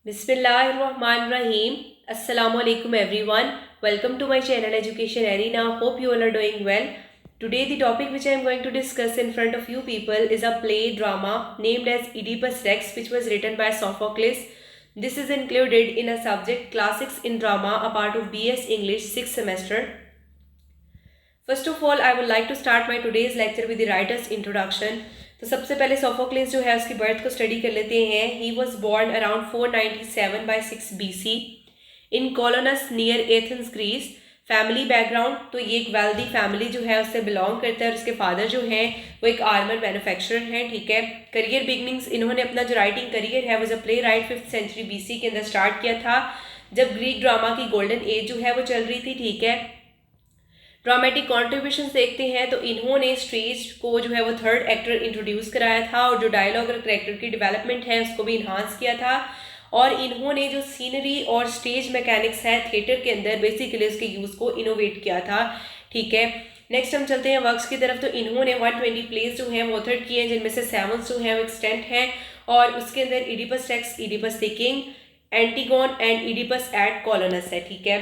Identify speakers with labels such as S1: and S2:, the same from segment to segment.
S1: Bismillahirrahmanirrahim. Assalamu alaikum everyone. Welcome to my channel Education Arena. Hope you all are doing well. Today the topic which I am going to discuss in front of you people is a play drama named as Oedipus Rex, which was written by Sophocles. This is included in a subject Classics in Drama, a part of BS English 6th semester. First of all I would like to start my today's lecture with the writer's introduction. तो सबसे पहले Sophocles जो है उसकी birth को study कर लेते हैं। He was born around 497 by 6 BC in Colonus near Athens Greece. Family background, तो ये एक वेल्दी फैमिली जो है उससे बिलोंग करता है और उसके फादर जो हैं वो एक आर्मर मैन्युफैक्चरर हैं, ठीक है। करियर बिगनिंग्स, इन्होंने अपना जो राइटिंग करियर है वो play right 5th century BC के अंदर स्टार्ट किया था, जब ग्रीक ड्रामा की गोल्डन एज जो है वो चल रही थी, ठीक है। ड्रामेटिक कॉन्ट्रीब्यूशन देखते हैं तो इन्होंने स्टेज को जो है वो थर्ड एक्टर इंट्रोड्यूस कराया था और जो डायलॉग और करेक्टर की डेवलपमेंट है उसको भी इन्हांस किया था, और इन्होंने जो सीनरी और स्टेज मैकेनिक्स है थिएटर के अंदर बेसिकली उसके यूज़ को इनोवेट किया था, ठीक है। नेक्स्ट हम चलते हैं वर्क्स की तरफ। तो इन्होंने 120 प्लेस जो हैं वो ऑथर किए हैं, जिनमें से 7 जो हैं वो एक्सटेंट हैं, और उसके अंदर Oedipus Rex, Oedipus the King, Antigone and Oedipus at Colonus है, ठीक है।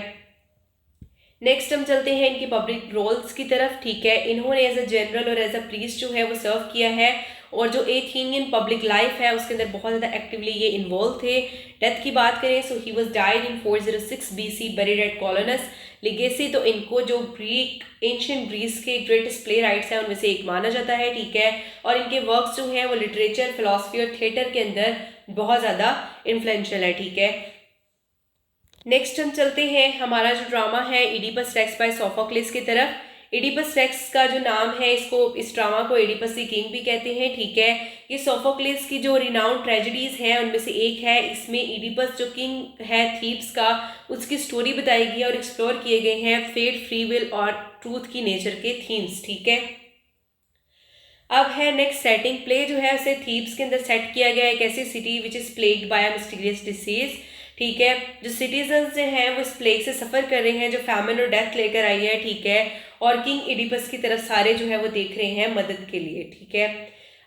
S1: नेक्स्ट हम चलते हैं इनकी पब्लिक रोल्स की तरफ, ठीक है। इन्होंने एज अ जनरल और एज अ प्रीस्ट जो है वो सर्व किया है, और जो एथेनियन पब्लिक लाइफ है उसके अंदर बहुत ज़्यादा एक्टिवली ये इन्वॉल्व थे। डेथ की बात करें so he was died in 406 BC, buried at Colonus. Legacy, तो इनको जो ग्रीक एंशियंट ग्रीस के ग्रेटेस्ट प्ले राइट्स हैं उनमें से एक माना जाता है, ठीक है। और इनके वर्क्स जो हैं वो लिटरेचर, फिलोसफी और थिएटर के अंदर बहुत ज़्यादा इन्फ्लुएंशियल है, ठीक है। नेक्स्ट हम चलते हैं हमारा जो ड्रामा है इडिपस रेक्स बाय सोफोक्लेस की तरफ। इडिपस रेक्स का जो नाम है, इस ड्रामा को इडिपस द किंग भी कहते हैं, ठीक है। ये सोफोक्लेस की जो रिनाउंड ट्रेजेडीज हैं उनमें से एक है। इसमें इडिपस जो किंग है थीब्स का, उसकी स्टोरी बताई गई है और एक्सप्लोर किए गए हैं फेट, फ्री विल और ट्रूथ की नेचर के थीम्स, ठीक है। अब है नेक्स्ट सेटिंग। प्ले जो है उसे थीब्स के अंदर सेट किया गया है, एक ऐसी city which is plagued by a mysterious disease, ठीक है। जो सिटीजन्स जो हैं वो इस प्लेग से सफ़र कर रहे हैं जो फैमिन और डेथ लेकर आई है, ठीक है। और किंग इडिपस की तरफ सारे जो है वो देख रहे हैं मदद के लिए, ठीक है।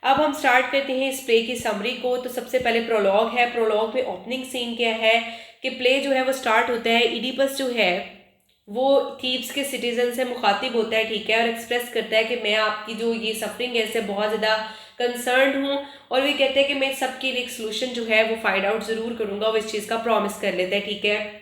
S1: अब हम स्टार्ट करते हैं इस प्ले की समरी को। तो सबसे पहले प्रोलॉग है। प्रोलॉग में ओपनिंग सीन क्या है कि प्ले जो है वो स्टार्ट होता है, इडिपस जो है वो थीब्स के सिटीजन से मुखातिब होता है, ठीक है, और एक्सप्रेस करता है कि मैं आपकी जो ये सफरिंग है इससे बहुत ज़्यादा कंसर्न हूँ, और वे कहते हैं कि मैं सबके लिए एक सोल्यूशन जो है वो फाइंड आउट ज़रूर करूँगा। वो इस चीज़ का प्रॉमिस कर लेता है, ठीक है।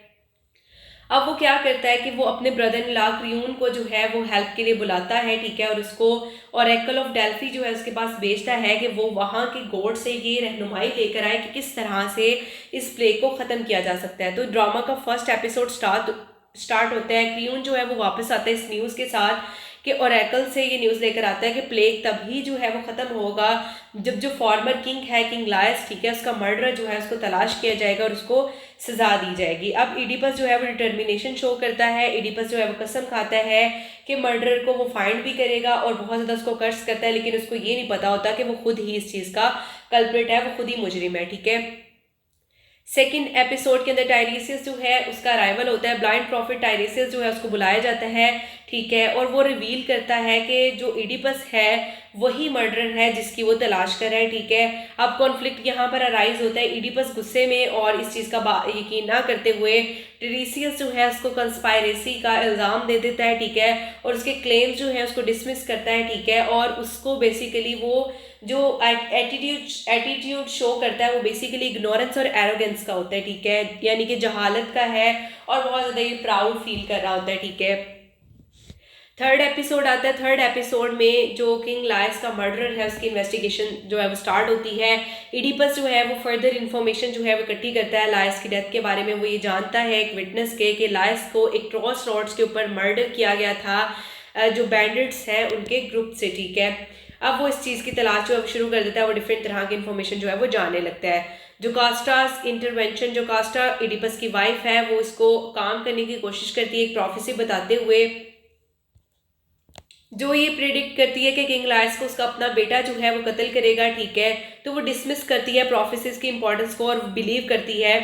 S1: अब वो क्या करता है कि वो अपने ब्रदर इन लॉ क्रियून को जो है वो हेल्प के लिए बुलाता है, ठीक है, और उसको ऑरेकल ऑफ डेल्फी जो है उसके पास भेजता है कि वो वहाँ के गॉड से ये रहनुमाई लेकर आए कि किस तरह से इस प्ले को ख़त्म किया जा सकता है। तो ड्रामा का फर्स्ट एपिसोड स्टार्ट होता है। क्रियून जो है वो वापस आता है इस न्यूज़ के साथ कि ओरेकल से ये न्यूज़ लेकर आता है कि प्लेग तभी जो है वो ख़त्म होगा जब जो फॉर्मर किंग है, किंग लायस, ठीक है, उसका मर्डर जो है उसको तलाश किया जाएगा और उसको सजा दी जाएगी। अब इडिपस जो है वो डिटर्मिनेशन शो करता है। इडिपस जो है वो कसम खाता है कि मर्डरर को वो फाइंड भी करेगा और बहुत ज़्यादा उसको कर्स करता है, लेकिन उसको ये नहीं पता होता कि वो खुद ही इस चीज़ का कल्प्रिट है, वो खुद ही मुजरिम है, ठीक है। सेकेंड एपिसोड के अंदर टाइरेसियस जो है उसका अराइवल होता है। ब्लाइंड प्रॉफिट टाइरेसियस जो है उसको बुलाया जाता है, ठीक है, और वो रिवील करता है कि जो इडिपस है वही मर्डरर है जिसकी वो तलाश कर रहा है, ठीक है। अब कॉन्फ्लिक्ट यहाँ पर अराइज होता है। इडिपस गुस्से में और इस चीज़ का यकीन ना करते हुए टीरेसियस जो है उसको कंस्पायरेसी का इल्ज़ाम दे देता है, ठीक है, और उसके क्लेम्स जो है उसको डिसमिस करता है, ठीक है, और उसको बेसिकली वो जो एटीट्यूड शो करता है वो बेसिकली इग्नोरेंस और एरोगेंस का होता है, ठीक है, यानी कि जहालत का है और बहुत ज़्यादा ये प्राउड फील कर रहा होता है, ठीक है। थर्ड एपिसोड आता है। थर्ड एपिसोड में जो किंग लायस का मर्डरर है उसकी इन्वेस्टिगेशन जो है वो स्टार्ट होती है। इडिपस जो है वो फर्दर इन्फॉर्मेशन जो है वो इकट्ठी करता है लायस की डेथ के बारे में। वो ये जानता है एक विटनेस के कि लायस को एक क्रॉस रोड्स के ऊपर मर्डर किया गया था जो बैंडिट्स हैं उनके ग्रुप से, ठीक है। अब वो इस चीज़ की तलाश जो है शुरू कर देता है। वो डिफरेंट तरह की इन्फॉर्मेशन जो है वो जानने लगता है। जो कास्टास इंटरवेंशन, जो कास्टा इडिपस की वाइफ है वो इसको काम करने की कोशिश करती है एक प्रोफेसी बताते हुए, जो ये प्रिडिक्ट करती है कि किंग लायस को उसका अपना बेटा जो है वो कत्ल करेगा, ठीक है। तो वो डिसमिस करती है प्रोफेसिस की इंपॉर्टेंस को और बिलीव करती है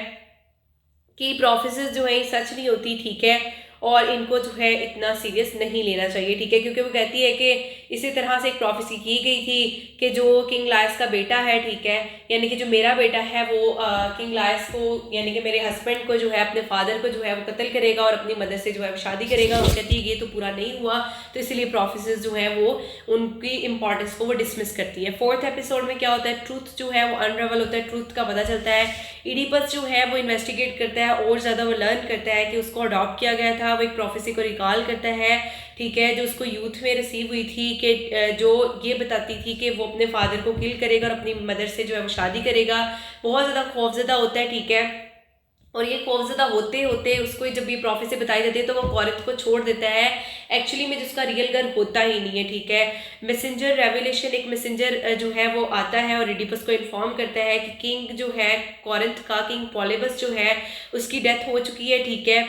S1: कि प्रोफेसिस जो है सच नहीं होती, ठीक है, और इनको जो है इतना सीरियस नहीं लेना चाहिए, ठीक है, क्योंकि वो कहती है कि इसी तरह से एक प्रोफेसी की गई थी कि जो किंग लायस का बेटा है, ठीक है, यानी कि जो मेरा बेटा है वो किंग लायस को यानी कि मेरे हस्बैंड को जो है, अपने फादर को जो है वो कत्ल करेगा और अपनी मदर से जो है वो शादी करेगा। वो कहती है ये तो पूरा नहीं हुआ, तो इसलिए प्रोफेसीज जो है वो उनकी इंपॉर्टेंस को वो डिसमिस करती है। 4th एपिसोड में क्या होता है, ट्रूथ जो है वो अनरेवल होता है, ट्रूथ का पता चलता है। इडिपस जो है वो इन्वेस्टिगेट करता है और ज़्यादा वो लर्न करता है कि उसको अडॉप्ट किया गया था, वो एक प्रोफेसी को रिकॉल करता है, ठीक है, जो उसको यूथ में रिसीव हुई थी कि जो ये बताती थी कि वो अपने फादर को किल करेगा और अपनी मदर से जो है वो शादी करेगा। बहुत ज़्यादा खौफजदा होता है, ठीक है, और ये खौफजदा होते होते उसको जब ये प्रोफेसी बताई जाती है तो वो कॉरिंथ को छोड़ देता है, एक्चुअली में जिसका रियल घर होता ही नहीं है, ठीक है। मैसेंजर रेवलेशन, एक मैसेंजर जो है वो आता है और इडिपस को इन्फॉर्म करता है कि किंग जो है कॉरिंथ का, किंग पॉलिबस जो है उसकी डेथ हो चुकी है, ठीक है,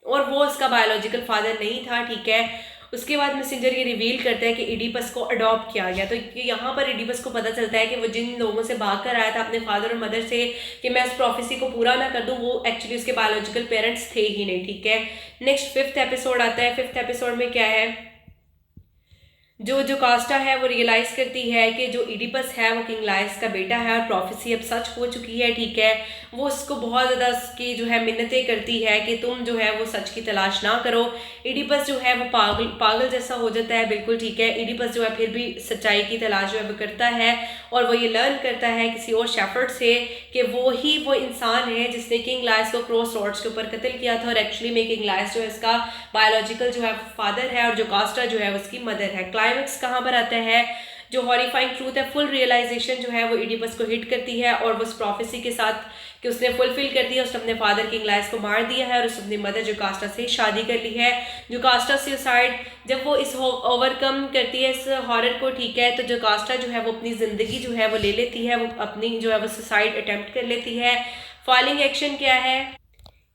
S1: और वो उसका बायोलॉजिकल फादर नहीं था, ठीक है। उसके बाद मैसेंजर ये रिवील करता है कि इडिपस को अडॉप्ट किया गया। तो यहाँ पर इडिपस को पता चलता है कि वो जिन लोगों से भाग कर आया था अपने फादर और मदर से कि मैं उस प्रोफेसी को पूरा ना कर दूं, वो एक्चुअली उसके बायोलॉजिकल पेरेंट्स थे ही नहीं, ठीक है। नेक्स्ट 5th एपिसोड आता है। 5th एपिसोड में क्या है, जो जोकास्टा है वो रियलाइज करती है कि जो इडिपस है वो किंग लायस का बेटा है और प्रोफेसी अब सच हो चुकी है, ठीक है। वो उसको बहुत ज़्यादा उसकी जो है मिन्नतें करती है कि तुम जो है वो सच की तलाश ना करो। इडिपस जो है वो पागल जैसा हो जाता है, बिल्कुल, ठीक है। इडिपस जो है फिर भी सच्चाई की तलाश जो है वो करता है और वो ये लर्न करता है किसी और शेफर्ड से कि वो इंसान है जिसने किंग लायस को क्रॉस रोड्स के ऊपर कत्ल किया था और एक्चुअली में किंग लायस जो है इसका बायोलॉजिकल जो है फादर है और जोकास्टा जो है उसकी मदर है। क्लाइमेक्स कहाँ पर आता है, जो हॉरिफाइंग ट्रूथ है, फुल रियलाइजेशन जो है वो इडिपस को हिट करती है और वो उस प्रोफेसी के साथ कि उसने फुलफिल कर दिया, उसने अपने फादर किंग लायस को मार दिया है और उसने अपनी मदर जोकास्टा से शादी कर ली है। जोकास्टा सुसाइड, जब वो इस ओवरकम करती है इस हॉरर को, ठीक है, तो जोकास्टा जो है वो अपनी ज़िंदगी जो है वो ले लेती है, वो अपनी जो है वो सुसाइड अटेम्प्ट कर लेती है। फॉलिंग एक्शन क्या है,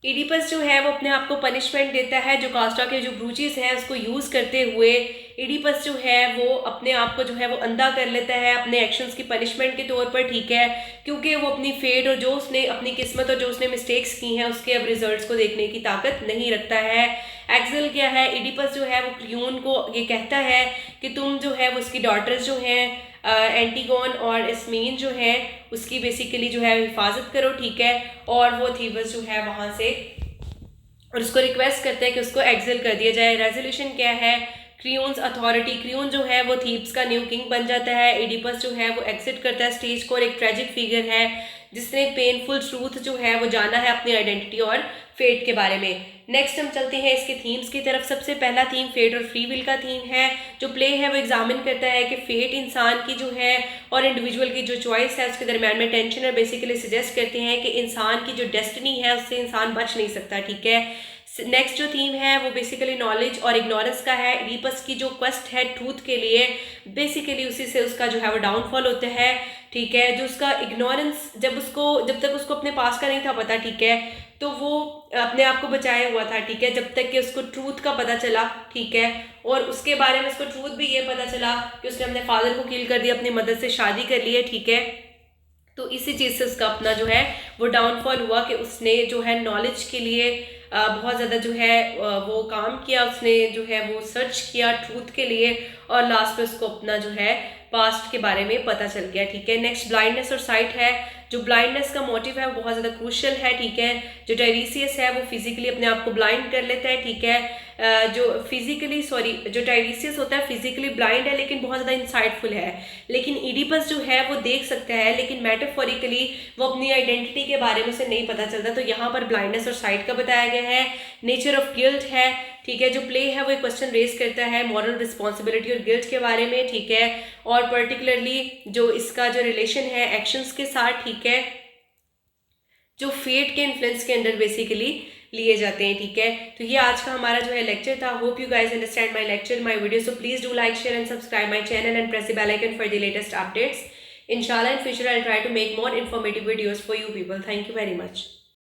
S1: इडिपस जो है वो अपने आप को पनिशमेंट देता है, जोकास्टा के जो ब्रूचेस हैं उसको यूज़ करते हुए इडिपस जो है वो अपने आप को जो है वो अंधा कर लेता है अपने एक्शंस की पनिशमेंट के तौर पर, ठीक है, क्योंकि वो अपनी फेट और जो उसने अपनी किस्मत और जो उसने मिस्टेक्स की हैं उसके अब रिजल्ट्स को देखने की ताकत नहीं रखता है। एक्सेल क्या है, इडिपस जो है वो क्रियोन को ये कहता है कि तुम जो है वो उसकी डॉटर्स जो हैं एंटीगोन और इस्मीन जो है उसकी बेसिकली जो है हिफाजत करो, ठीक है, और वो थीबस जो है वहाँ से और उसको रिक्वेस्ट करते हैं कि उसको एक्सिल कर दिया जाए। रेजोल्यूशन क्या है, क्रियोन्स अथॉरिटी, क्रियोन जो है वो थीब्स का न्यू किंग बन जाता है। इडिपस जो है वो एग्जिट करता है स्टेज को और एक ट्रेजिक फिगर है जिसने पेनफुल ट्रूथ जो है वो जाना है अपनी आइडेंटिटी और फेट के बारे में। नेक्स्ट हम चलते हैं इसके थीम्स की तरफ। सबसे पहला थीम फेट और फ्री विल का थीम है। जो प्ले है वो एग्जामिन करता है कि फेट इंसान की जो है और इंडिविजुअल की जो चॉइस है उसके दरम्यान में टेंशन है, बेसिकली सजेस्ट करते हैं कि इंसान की जो डेस्टिनी है उससे इंसान बच नहीं सकता, ठीक है। नेक्स्ट जो थीम है वो बेसिकली नॉलेज और इग्नोरेंस का है। इडिपस की जो क्वेस्ट है ट्रूथ के लिए, बेसिकली उसी से उसका जो है वो डाउनफॉल होता है, ठीक है। जो उसका इग्नोरेंस जब तक उसको अपने पास का नहीं था पता, ठीक है, तो वो अपने आप को बचाया हुआ था, ठीक है, जब तक कि उसको ट्रूथ का पता चला, ठीक है, और उसके बारे में उसको ट्रूथ भी ये पता चला कि उसने अपने फादर को किल कर दिया, अपनी मदर से शादी कर ली है, ठीक है। तो इसी चीज़ से उसका अपना जो है वो डाउनफॉल हुआ कि उसने जो है नॉलेज के लिए बहुत ज़्यादा जो है वो काम किया, उसने जो है वो सर्च किया ट्रूथ के लिए और लास्ट में उसको अपना जो है पास्ट के बारे में पता चल गया, ठीक है। नेक्स्ट ब्लाइंडनेस और साइट है। जो ब्लाइंडनेस का मोटिव है वो बहुत ज़्यादा क्रूशियल है, ठीक है। जो टायरीसियस है वो फिजिकली अपने आप को ब्लाइंड कर लेता है, ठीक है। जो टायरीसियस होता है फिजिकली ब्लाइंड है लेकिन बहुत ज़्यादा इंसाइटफुल है, लेकिन इडिपस जो है वो देख सकता है लेकिन मेटाफोरिकली वो अपनी आइडेंटिटी के बारे में उसे नहीं पता चलता। तो यहाँ पर ब्लाइंडनेस और साइट का बताया गया है। नेचर ऑफ गिल्ट है, ठीक है। जो प्ले है वो एक क्वेश्चन रेज करता है मॉरल रिस्पॉन्सिबिलिटी और गिल्ट के बारे में, ठीक है, और पर्टिकुलरली जो इसका जो रिलेशन है एक्शंस के साथ, ठीक है, जो फेट के इन्फ्लुएंस के अंडर बेसिकली लिए जाते हैं, ठीक है। तो ये आज का हमारा जो है लेक्चर था। Hope you guys understand my lecture, my video, so please do like, share and subscribe my channel and press the bell icon for the latest updates. Inshallah in future I'll try to make more informative videos for you people. Thank you very much.